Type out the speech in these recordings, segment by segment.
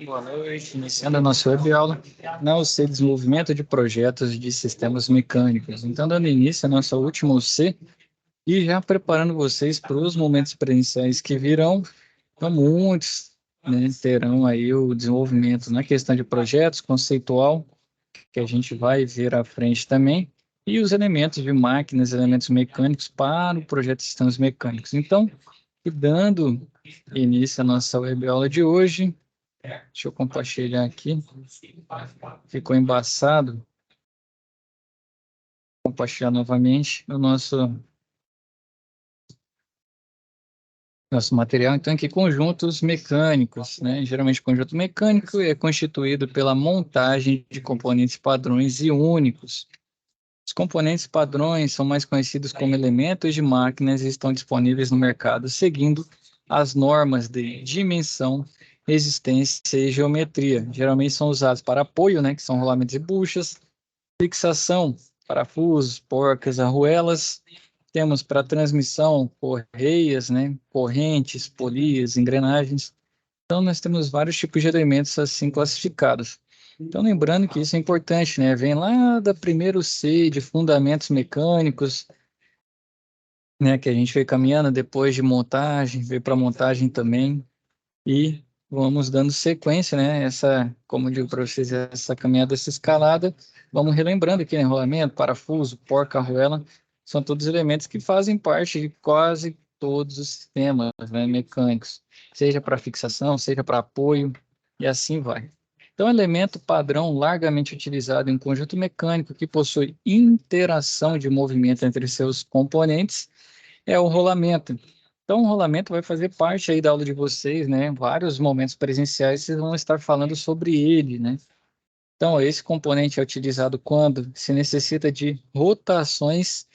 Boa noite, iniciando a nossa web-aula na UC Desenvolvimento de Projetos de Sistemas Mecânicos. Então, dando início à nossa última UC e já preparando vocês para os momentos presenciais que virão. Então, muitos, né, terão aí o desenvolvimento na questão de projetos, conceitual, que a gente vai ver à frente também, e os elementos de máquinas, elementos mecânicos para o projeto de sistemas mecânicos. Então, e dando início à nossa web-aula de hoje, deixa eu compartilhar aqui. Ficou embaçado. Compartilhar novamente o nosso material. Então, aqui, conjuntos mecânicos, né? Geralmente, conjunto mecânico é constituído pela montagem de componentes padrões e únicos. Os componentes padrões são mais conhecidos como elementos de máquinas e estão disponíveis no mercado, seguindo as normas de dimensão, resistência e geometria. Geralmente são usados para apoio, né, que são rolamentos e buchas, fixação, parafusos, porcas, arruelas. Temos para transmissão, correias, né, correntes, polias, engrenagens. Então, nós temos vários tipos de elementos assim classificados. Então, lembrando que isso é importante, né? Vem lá da primeiro C de fundamentos mecânicos, né? Que a gente foi caminhando depois de montagem, veio para montagem também. E vamos dando sequência, né? Como eu digo para vocês, essa caminhada, essa escalada. Vamos relembrando aqui, né? Rolamento, parafuso, porca, arruela, são todos elementos que fazem parte de quase todos os sistemas, né, mecânicos, seja para fixação, seja para apoio, e assim vai. Então, elemento padrão largamente utilizado em um conjunto mecânico que possui interação de movimento entre seus componentes é o rolamento. Então, o rolamento vai fazer parte aí da aula de vocês, né? Vários momentos presenciais vocês vão estar falando sobre ele, né? Então, esse componente é utilizado quando se necessita de rotações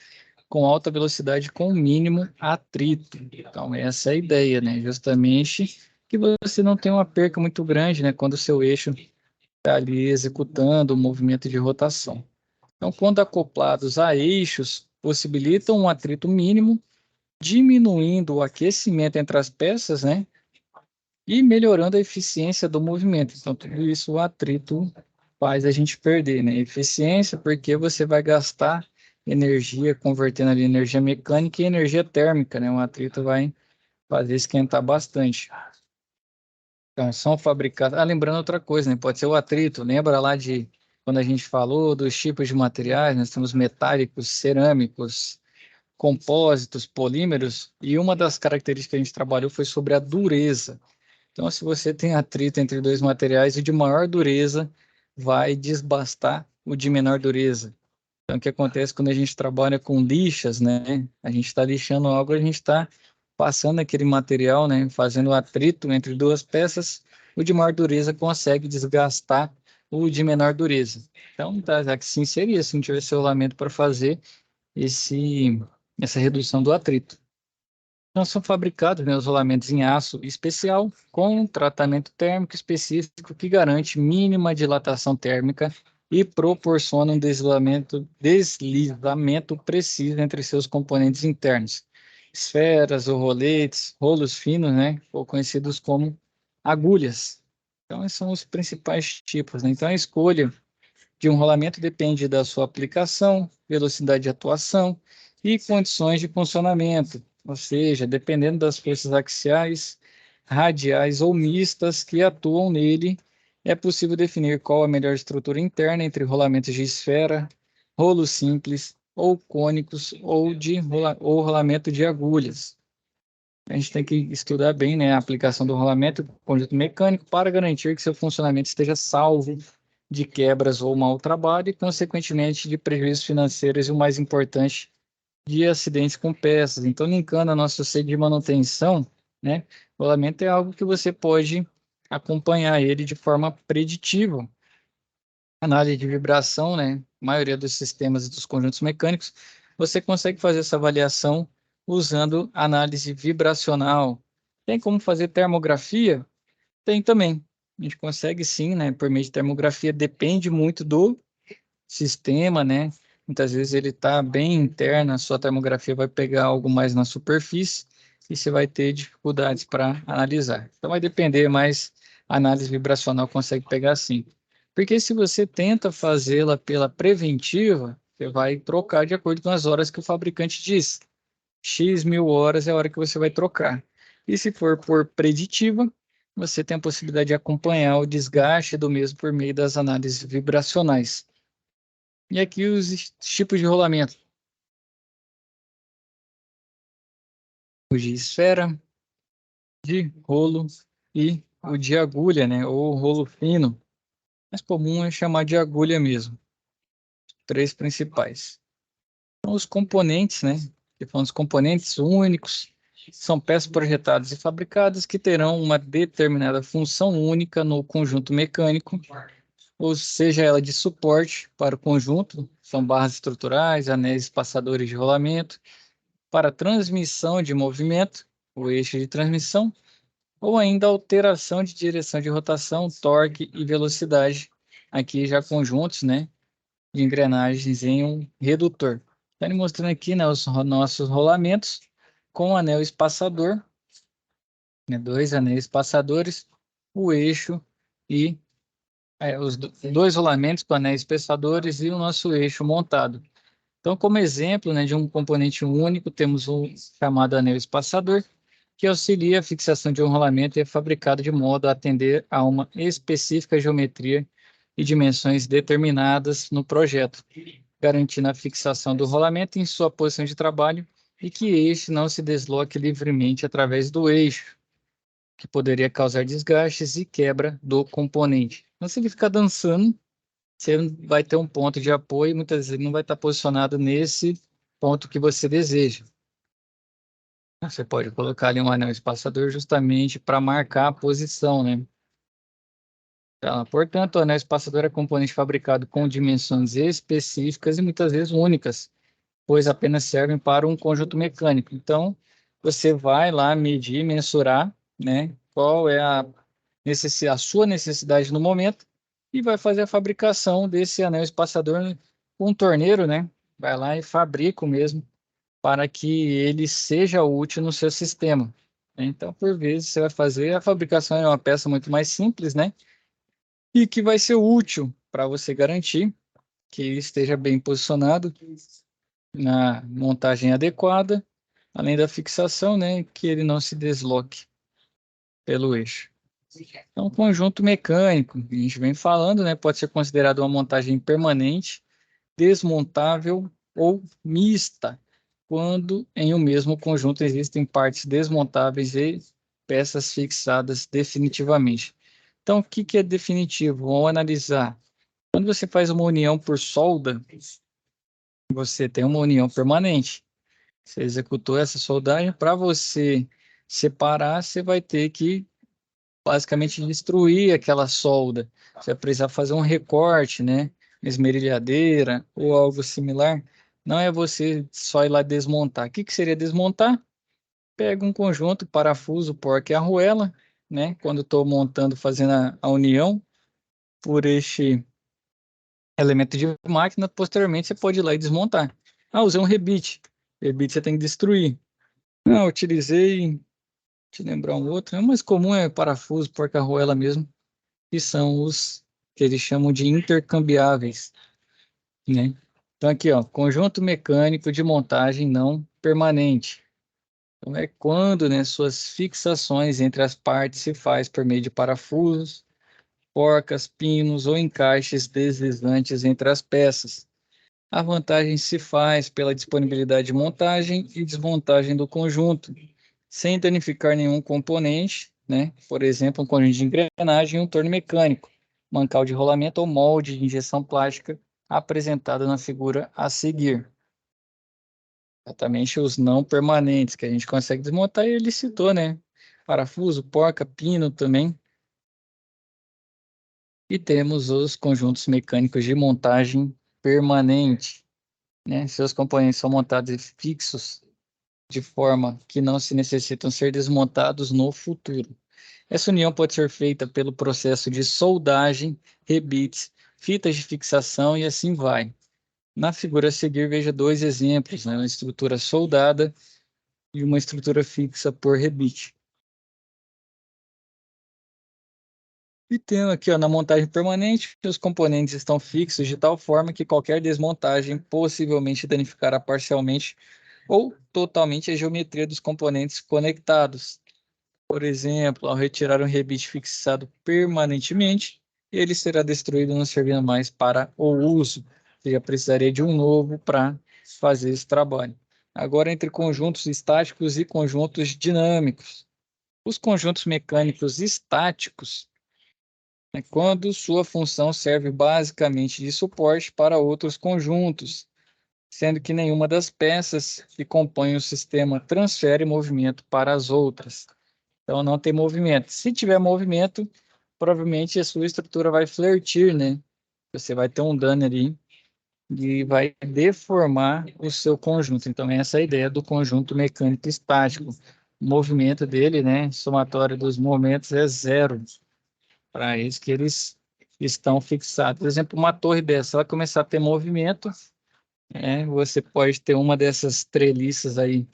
com alta velocidade com mínimo atrito. Então, essa é a ideia, né? Justamente que você não tem uma perca muito grande, né? Quando o seu eixo está ali executando o movimento de rotação. Então, quando acoplados a eixos, possibilitam um atrito mínimo, diminuindo o aquecimento entre as peças, né? E melhorando a eficiência do movimento. Então, tudo isso o atrito faz a gente perder, né? Eficiência, porque você vai gastar energia, convertendo ali energia mecânica e energia térmica, né? O atrito vai fazer esquentar bastante. Então, são fabricados... lembrando outra coisa, né? Pode ser o atrito. Lembra lá de quando a gente falou dos tipos de materiais? Nós temos metálicos, cerâmicos, compósitos, polímeros, e uma das características que a gente trabalhou foi sobre a dureza. Então, se você tem atrito entre dois materiais, o de maior dureza vai desbastar o de menor dureza. Então, o que acontece quando a gente trabalha com lixas, né? A gente está lixando algo, a gente está passando aquele material, né? Fazendo atrito entre duas peças, o de maior dureza consegue desgastar o de menor dureza. Então, tá, assim seria, se não tivesse rolamento para fazer essa redução do atrito. Então, são fabricados, né, os rolamentos em aço especial com tratamento térmico específico que garante mínima dilatação térmica e proporciona um deslizamento preciso entre seus componentes internos. Esferas ou roletes, rolos finos, né, ou conhecidos como agulhas. Então, esses são os principais tipos, né? Então, a escolha de um rolamento depende da sua aplicação, velocidade de atuação e condições de funcionamento, ou seja, dependendo das forças axiais, radiais ou mistas que atuam nele, é possível definir qual a melhor estrutura interna entre rolamentos de esfera, rolos simples ou cônicos ou rolamento de agulhas. A gente tem que estudar bem, né, a aplicação do rolamento do conjunto mecânico para garantir que seu funcionamento esteja salvo de quebras ou mau trabalho e, consequentemente, de prejuízos financeiros e, o mais importante, de acidentes com peças. Então, linkando a nossa sede de manutenção, né, o rolamento é algo que você pode acompanhar ele de forma preditiva. Análise de vibração, né, a maioria dos sistemas e dos conjuntos mecânicos, você consegue fazer essa avaliação usando análise vibracional. Tem como fazer termografia? Tem também. A gente consegue sim, né, por meio de termografia, depende muito do sistema, né? Muitas vezes ele está bem interno, a sua termografia vai pegar algo mais na superfície, e você vai ter dificuldades para analisar. Então vai depender, mas a análise vibracional consegue pegar assim. Porque se você tenta fazê-la pela preventiva, você vai trocar de acordo com as horas que o fabricante diz. X mil horas é a hora que você vai trocar. E se for por preditiva, você tem a possibilidade de acompanhar o desgaste do mesmo por meio das análises vibracionais. E aqui os tipos de rolamento. O de esfera, de rolo e o de agulha, né? Ou rolo fino. Mais comum é chamar de agulha mesmo. Três principais. Então, os componentes, né? Que são os componentes únicos, são peças projetadas e fabricadas que terão uma determinada função única no conjunto mecânico, ou seja, ela de suporte para o conjunto, são barras estruturais, anéis espaçadores de rolamento, para transmissão de movimento, o eixo de transmissão, ou ainda alteração de direção de rotação, torque e velocidade, aqui já conjuntos, né, de engrenagens em um redutor. Está me mostrando aqui, né, os nossos rolamentos com anel espaçador, né, dois anéis espaçadores, o eixo e os dois rolamentos com anéis espaçadores e o nosso eixo montado. Então, como exemplo, né, de um componente único, temos um chamado anel espaçador, que auxilia a fixação de um rolamento e é fabricado de modo a atender a uma específica geometria e dimensões determinadas no projeto, garantindo a fixação do rolamento em sua posição de trabalho e que este não se desloque livremente através do eixo, que poderia causar desgastes e quebra do componente. Então, se ele ficar dançando, você vai ter um ponto de apoio e muitas vezes ele não vai estar posicionado nesse ponto que você deseja. Você pode colocar ali um anel espaçador justamente para marcar a posição, né? Então, portanto, o anel espaçador é componente fabricado com dimensões específicas e muitas vezes únicas, pois apenas servem para um conjunto mecânico. Então, você vai lá medir, mensurar, né, qual é a sua necessidade no momento e vai fazer a fabricação desse anel espaçador com um torneiro, né? Vai lá e fabrica o mesmo para que ele seja útil no seu sistema. Então, por vezes, você vai fazer a fabricação de uma peça muito mais simples, né? E que vai ser útil para você garantir que ele esteja bem posicionado na montagem adequada, além da fixação, né, que ele não se desloque pelo eixo. Então, conjunto mecânico, a gente vem falando, né, pode ser considerado uma montagem permanente, desmontável ou mista, quando em um mesmo conjunto existem partes desmontáveis e peças fixadas definitivamente. Então, o que que é definitivo? Vamos analisar. Quando você faz uma união por solda, você tem uma união permanente. Você executou essa soldagem, para você separar, você vai ter que basicamente destruir aquela solda. Você vai precisar fazer um recorte, né? Esmerilhadeira ou algo similar. Não é você só ir lá desmontar. O que que seria desmontar? Pega um conjunto, parafuso, porca e arruela, né? Quando estou montando, fazendo a união por este elemento de máquina, posteriormente você pode ir lá e desmontar. Ah, usei um rebite. Rebite você tem que destruir. Não, utilizei, te lembrar um outro, o mais comum é parafuso, porca-arruela mesmo, que são os que eles chamam de intercambiáveis, né? Então aqui, ó, conjunto mecânico de montagem não permanente. Então é quando, né, suas fixações entre as partes se faz por meio de parafusos, porcas, pinos ou encaixes deslizantes entre as peças. A vantagem se faz pela disponibilidade de montagem e desmontagem do conjunto, sem danificar nenhum componente, né? Por exemplo, um conjunto de engrenagem e um torno mecânico, mancal de rolamento ou molde de injeção plástica apresentado na figura a seguir. Exatamente os não permanentes que a gente consegue desmontar, e ele citou, né? Parafuso, porca, pino também. E temos os conjuntos mecânicos de montagem permanente, né? Seus componentes são montados e fixos de forma que não se necessitam ser desmontados no futuro. Essa união pode ser feita pelo processo de soldagem, rebites, fitas de fixação e assim vai. Na figura a seguir, veja dois exemplos, né? Uma estrutura soldada e uma estrutura fixa por rebite. E tendo aqui, ó, na montagem permanente, os componentes estão fixos de tal forma que qualquer desmontagem possivelmente danificará parcialmente ou totalmente a geometria dos componentes conectados. Por exemplo, ao retirar um rebite fixado permanentemente, ele será destruído, não servindo mais para o uso. Você já precisaria de um novo para fazer esse trabalho. Agora, entre conjuntos estáticos e conjuntos dinâmicos. Os conjuntos mecânicos estáticos, né, quando sua função serve basicamente de suporte para outros conjuntos, sendo que nenhuma das peças que compõem o sistema transfere movimento para as outras. Então, não tem movimento. Se tiver movimento, provavelmente a sua estrutura vai flertir, né? Você vai ter um dano ali e vai deformar o seu conjunto. Então, essa é a ideia do conjunto mecânico estático. O movimento dele, né? Somatório dos momentos é zero. Para isso que eles estão fixados. Por exemplo, uma torre dessa, ela começar a ter movimento, né? Você pode ter uma dessas treliças aí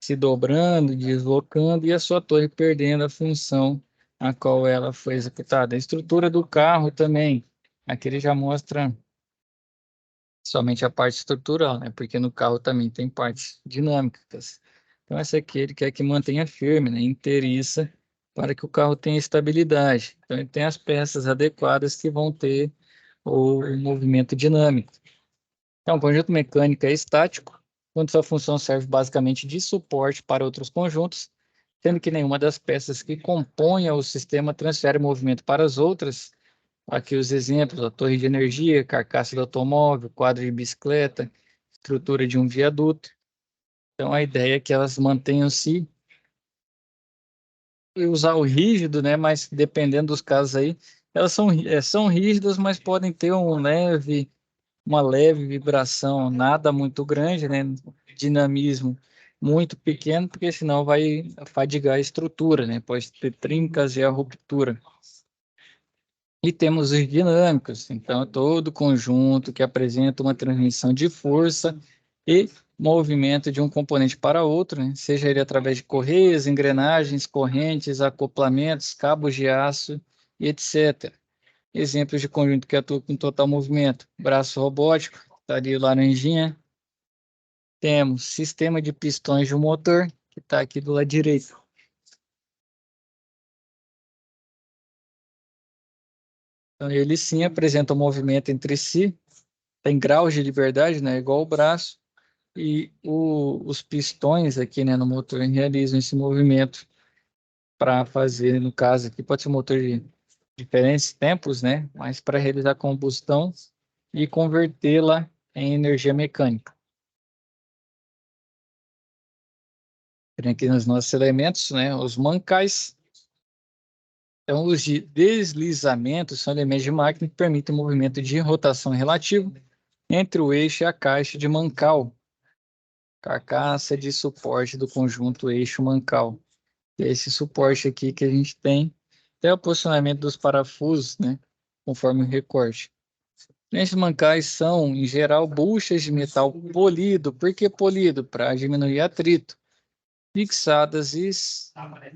se dobrando, deslocando e a sua torre perdendo a função a qual ela foi executada. A estrutura do carro também, aqui ele já mostra somente a parte estrutural, né? Porque no carro também tem partes dinâmicas. Então essa aqui ele quer que mantenha firme, né? Inteiriça, para que o carro tenha estabilidade. Então ele tem as peças adequadas que vão ter o movimento dinâmico. Então, o conjunto mecânico é estático, quando sua função serve basicamente de suporte para outros conjuntos, sendo que nenhuma das peças que compõem o sistema transfere movimento para as outras. Aqui os exemplos: a torre de energia, carcaça do automóvel, quadro de bicicleta, estrutura de um viaduto. Então, a ideia é que elas mantenham-se e usar o rígido, né? Mas dependendo dos casos aí, elas são rígidas, mas podem ter uma leve vibração, nada muito grande, né? Dinamismo muito pequeno, porque senão vai fadigar a estrutura, né? Pode ter trincas e a ruptura. E temos os dinâmicos, então é todo conjunto que apresenta uma transmissão de força e movimento de um componente para outro, né? Seja ele através de correias, engrenagens, correntes, acoplamentos, cabos de aço, e etc. Exemplos de conjunto que atua com total movimento: braço robótico, está ali o laranjinha. Temos sistema de pistões de um motor, que está aqui do lado direito. Então, ele sim apresenta um movimento entre si, tem graus de liberdade, né, igual o braço, e os pistões aqui, né, no motor realizam esse movimento para fazer, no caso aqui, pode ser um motor de diferentes tempos, né, mas para realizar combustão e convertê-la em energia mecânica. Tem aqui nos nossos elementos, né, os mancais. Então, os de deslizamento são elementos de máquina que permitem o movimento de rotação relativo entre o eixo e a caixa de Mancal, carcaça de suporte do conjunto eixo Mancal. E é esse suporte aqui que a gente tem, até o posicionamento dos parafusos, né, conforme o recorte. Esses mancais são, em geral, buchas de metal polido. Por que polido? Para diminuir atrito. Fixadas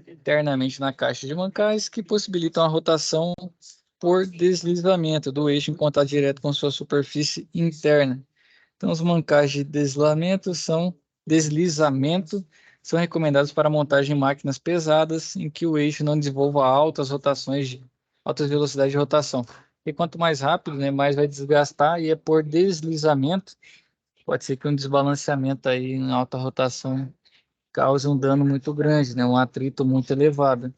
internamente na caixa de mancais, que possibilitam a rotação por deslizamento do eixo em contato direto com sua superfície interna. Então, os mancais de deslizamento são recomendados para montagem em máquinas pesadas em que o eixo não desenvolva altas velocidades de rotação. E quanto mais rápido, né, mais vai desgastar, e é por deslizamento. Pode ser que um desbalanceamento aí em alta rotação cause um dano muito grande, né, um atrito muito elevado.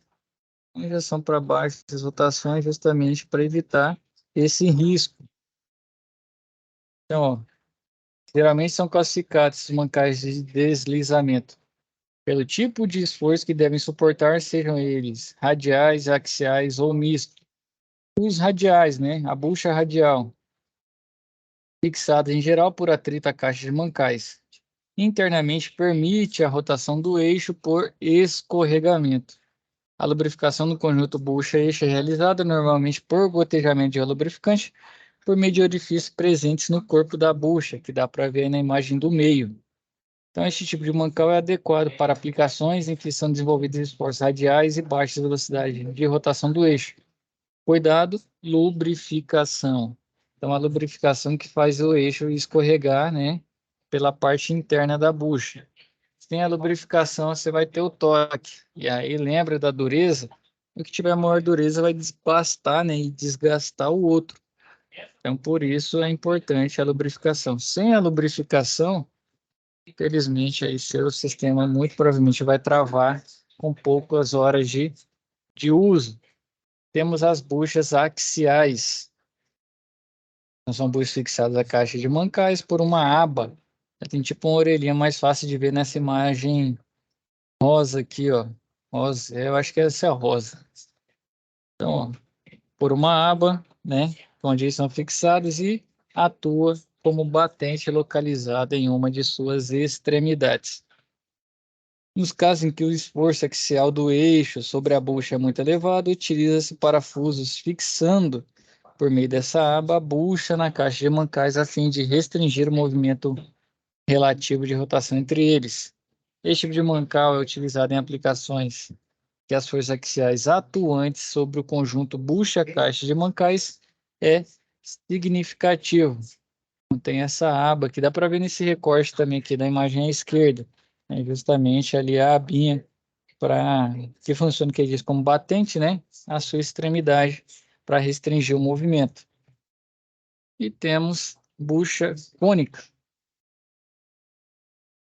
Injeção para baixo das rotações justamente para evitar esse risco. Então, ó, geralmente são classificados esses mancais de deslizamento pelo tipo de esforço que devem suportar, sejam eles radiais, axiais ou mistos. Os radiais, né? A bucha radial, fixada em geral por atrito à caixa de mancais. Internamente permite a rotação do eixo por escorregamento. A lubrificação do conjunto bucha-eixo é realizada normalmente por gotejamento de lubrificante por meio de orifícios presentes no corpo da bucha, que dá para ver aí na imagem do meio. Então, este tipo de mancal é adequado para aplicações em que são desenvolvidos esforços radiais e baixas velocidades de rotação do eixo. Cuidado, lubrificação. Então, a lubrificação que faz o eixo escorregar, né, pela parte interna da bucha. Sem a lubrificação, você vai ter o toque. E aí, lembra da dureza? O que tiver maior dureza vai desbastar, né, e desgastar o outro. Então, por isso é importante a lubrificação. Sem a lubrificação, infelizmente, aí seu sistema muito provavelmente vai travar com poucas horas de uso. Temos as buchas axiais. Então, são buchas fixadas à caixa de mancais por uma aba. Tem tipo uma orelhinha mais fácil de ver nessa imagem rosa aqui, ó. Rosa, eu acho que essa é a rosa. Então, ó, por uma aba, né, onde eles são fixados e atua como batente localizada em uma de suas extremidades. Nos casos em que o esforço axial do eixo sobre a bucha é muito elevado, utiliza-se parafusos fixando, por meio dessa aba, a bucha na caixa de mancais a fim de restringir o movimento relativo de rotação entre eles. Este tipo de mancal é utilizado em aplicações que as forças axiais atuantes sobre o conjunto bucha-caixa de mancais é significativo. Então, tem essa aba que dá para ver nesse recorte também aqui da imagem à esquerda. É justamente ali a abinha para que funciona, que diz como batente, né? A sua extremidade para restringir o movimento. E temos bucha cônica.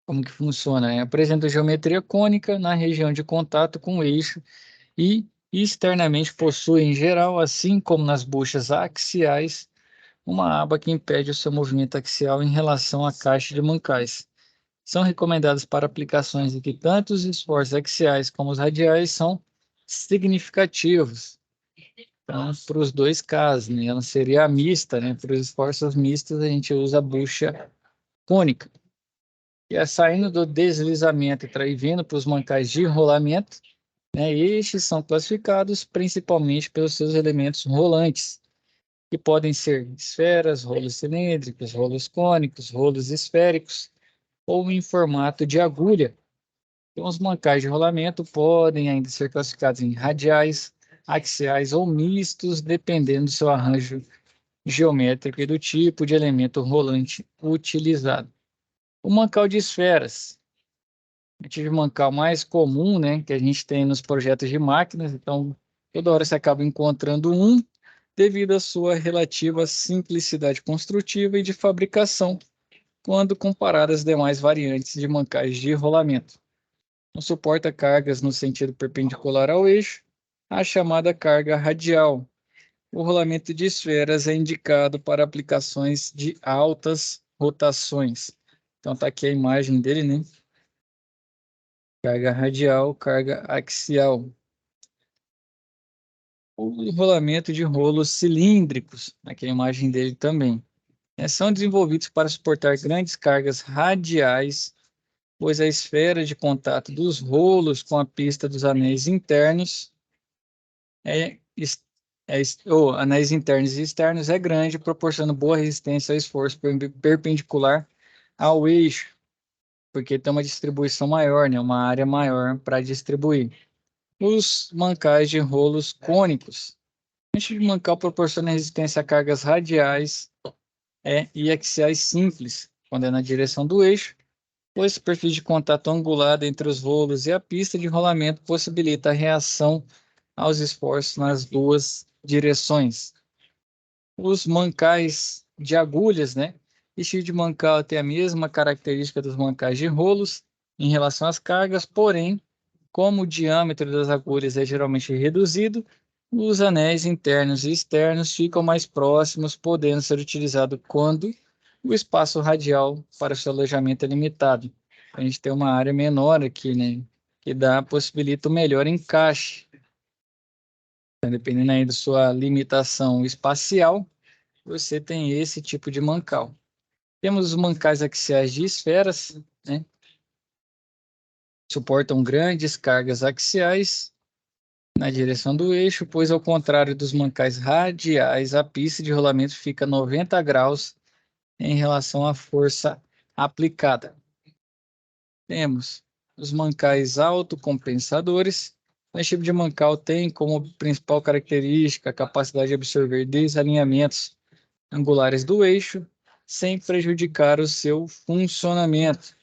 Como que funciona? Apresenta geometria cônica na região de contato com o eixo e externamente possui, em geral, assim como nas buchas axiais, uma aba que impede o seu movimento axial em relação à caixa de mancais. São recomendadas para aplicações em que tanto os esforços axiais como os radiais são significativos. Então, para os dois casos, né? Ela seria a mista, né? Para os esforços mistos, a gente usa a bucha cônica. E é saindo do deslizamento e vindo para os mancais de rolamento, né? Estes são classificados principalmente pelos seus elementos rolantes, que podem ser esferas, rolos cilíndricos, rolos cônicos, rolos esféricos, ou em formato de agulha. Então, os mancais de rolamento podem ainda ser classificados em radiais, axiais ou mistos, dependendo do seu arranjo geométrico e do tipo de elemento rolante utilizado. O mancal de esferas. O tipo de mancal mais comum, né, que a gente tem nos projetos de máquinas. Então, toda hora você acaba encontrando um, devido à sua relativa simplicidade construtiva e de fabricação, quando comparado às demais variantes de mancais de rolamento. Não suporta cargas no sentido perpendicular ao eixo, a chamada carga radial. O rolamento de esferas é indicado para aplicações de altas rotações. Então tá aqui a imagem dele, né? Carga radial, carga axial. O rolamento de rolos cilíndricos, aqui a imagem dele também. São desenvolvidos para suportar grandes cargas radiais, pois a esfera de contato dos rolos com a pista dos anéis internos é, anéis internos e externos é grande, proporcionando boa resistência ao esforço perpendicular ao eixo, porque tem uma distribuição maior, né, uma área maior para distribuir. Os mancais de rolos cônicos. O eixo de mancal proporciona resistência a cargas radiais e axiais simples, quando é na direção do eixo, pois a superfície de contato angulada entre os rolos e a pista de rolamento possibilita a reação aos esforços nas duas direções. Os mancais de agulhas, né? Estilo de mancal tem a mesma característica dos mancais de rolos em relação às cargas, porém, como o diâmetro das agulhas é geralmente reduzido, os anéis internos e externos ficam mais próximos, podendo ser utilizado quando o espaço radial para seu alojamento é limitado. A gente tem uma área menor aqui, né? Que possibilita o melhor encaixe. Então, dependendo aí da sua limitação espacial, você tem esse tipo de mancal. Temos os mancais axiais de esferas, né? Suportam grandes cargas axiais na direção do eixo, pois ao contrário dos mancais radiais, a pista de rolamento fica 90 graus em relação à força aplicada. temos os mancais autocompensadores. Esse tipo de mancal tem como principal característica a capacidade de absorver desalinhamentos angulares do eixo, sem prejudicar o seu funcionamento.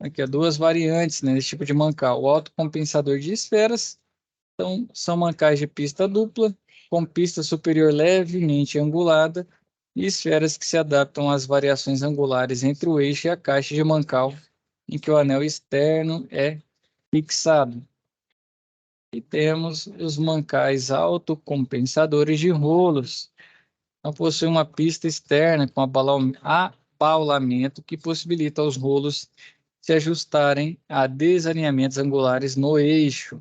Aqui há duas variantes, né, desse tipo de mancal. O autocompensador de esferas, então, são mancais de pista dupla, com pista superior levemente angulada, e esferas que se adaptam às variações angulares entre o eixo e a caixa de mancal, em que o anel externo é fixado. E temos os mancais autocompensadores de rolos. Então, possui uma pista externa com abaulamento que possibilita aos rolos se ajustarem a desalinhamentos angulares no eixo.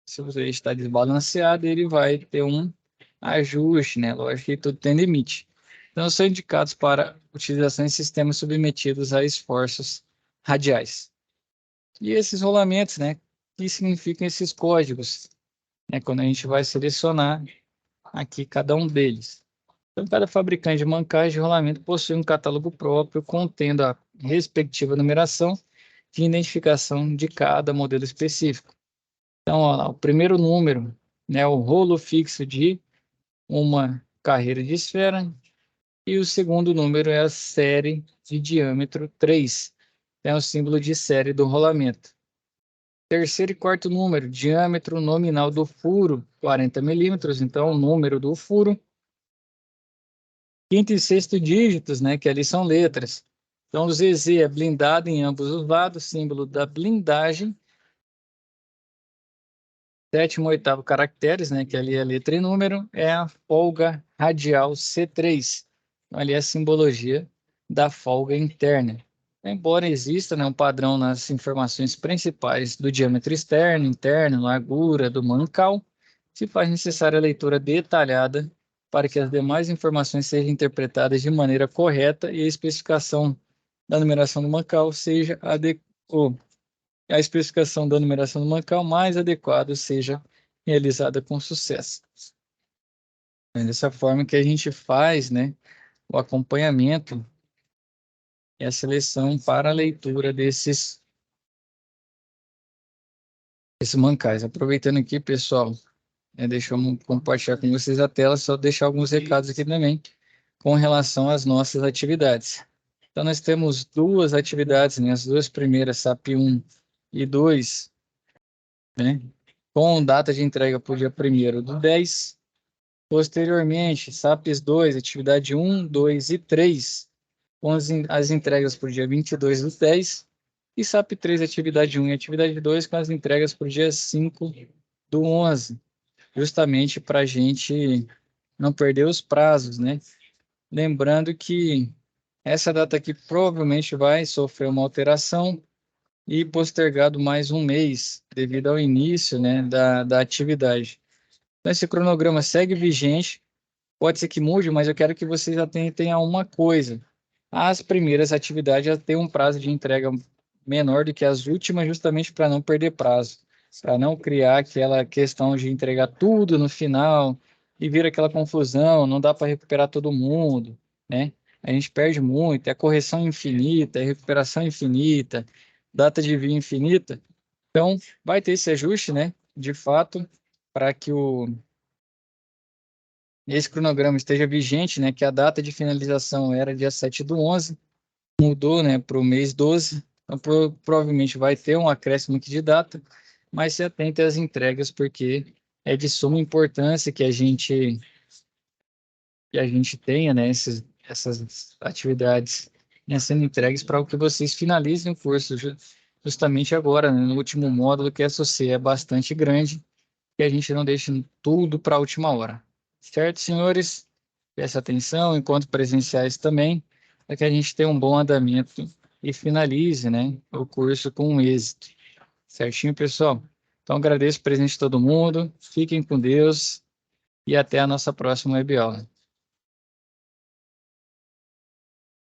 Se o eixo está desbalanceado, ele vai ter um ajuste, né? Lógico que tudo tem limite. Então, são indicados para utilização em sistemas submetidos a esforços radiais. E esses rolamentos, né? O que significam esses códigos? Quando a gente vai selecionar aqui cada um deles. Então, cada fabricante de mancais de rolamento possui um catálogo próprio contendo a respectiva numeração de identificação de cada modelo específico. Então, ó lá, o primeiro número, né, o rolo fixo de uma carreira de esfera, e o segundo número é a série de diâmetro 3, é o símbolo de série do rolamento. Terceiro e quarto número, diâmetro nominal do furo, 40 milímetros, então o número do furo. Quinto e sexto dígitos, né, que ali são letras. Então, o ZZ é blindado em ambos os lados, símbolo da blindagem. Sétimo e oitavo caracteres, né, que ali é a letra e número, é a folga radial C3. Então, ali é a simbologia da folga interna. Embora exista, né, um padrão nas informações principais do diâmetro externo, interno, largura do mancal, se faz necessária a leitura detalhada para que as demais informações sejam interpretadas de maneira correta e a especificação da numeração do mancal seja a especificação da numeração do mancal mais adequada seja realizada com sucesso. É dessa forma que a gente faz, né, o acompanhamento e a seleção para a leitura desses mancais. Aproveitando aqui, pessoal, deixa eu compartilhar com vocês a tela, só deixar alguns recados aqui também com relação às nossas atividades. Então, nós temos duas atividades, né, as duas primeiras, SAP 1 e 2, né, com data de entrega para o dia 1º do 10. Posteriormente, SAPs 2, atividade 1, 2 e 3, com as entregas para o dia 22/10, e SAP 3, atividade 1 e atividade 2, com as entregas para o dia 5/11, justamente para a gente não perder os prazos, né? Lembrando que essa data aqui provavelmente vai sofrer uma alteração e postergado mais um mês, devido ao início, né, da atividade. Então, esse cronograma segue vigente. Pode ser que mude, mas eu quero que vocês atentem a uma coisa. As primeiras atividades já têm um prazo de entrega menor do que as últimas, justamente para não perder prazo, para não criar aquela questão de entregar tudo no final e vir aquela confusão, não dá para recuperar todo mundo, né? A gente perde muito, é correção infinita, é recuperação infinita, data de envio infinita. Então, vai ter esse ajuste, né? De fato, para que esse cronograma esteja vigente, né, que a data de finalização era dia 7/11, mudou, né, para o mês 12, então provavelmente vai ter um acréscimo aqui de data, mas se atente às entregas, porque é de suma importância que a gente tenha, né, essas atividades, né, sendo entregues para o que vocês finalizem o curso, justamente agora, né, no último módulo, que essa é bastante grande, que a gente não deixe tudo para a última hora. Certo, senhores? Preste atenção, encontros presenciais também, para que a gente tenha um bom andamento e finalize, né, o curso com êxito. Certinho, pessoal? Então, agradeço o presente de todo mundo, fiquem com Deus e até a nossa próxima web aula.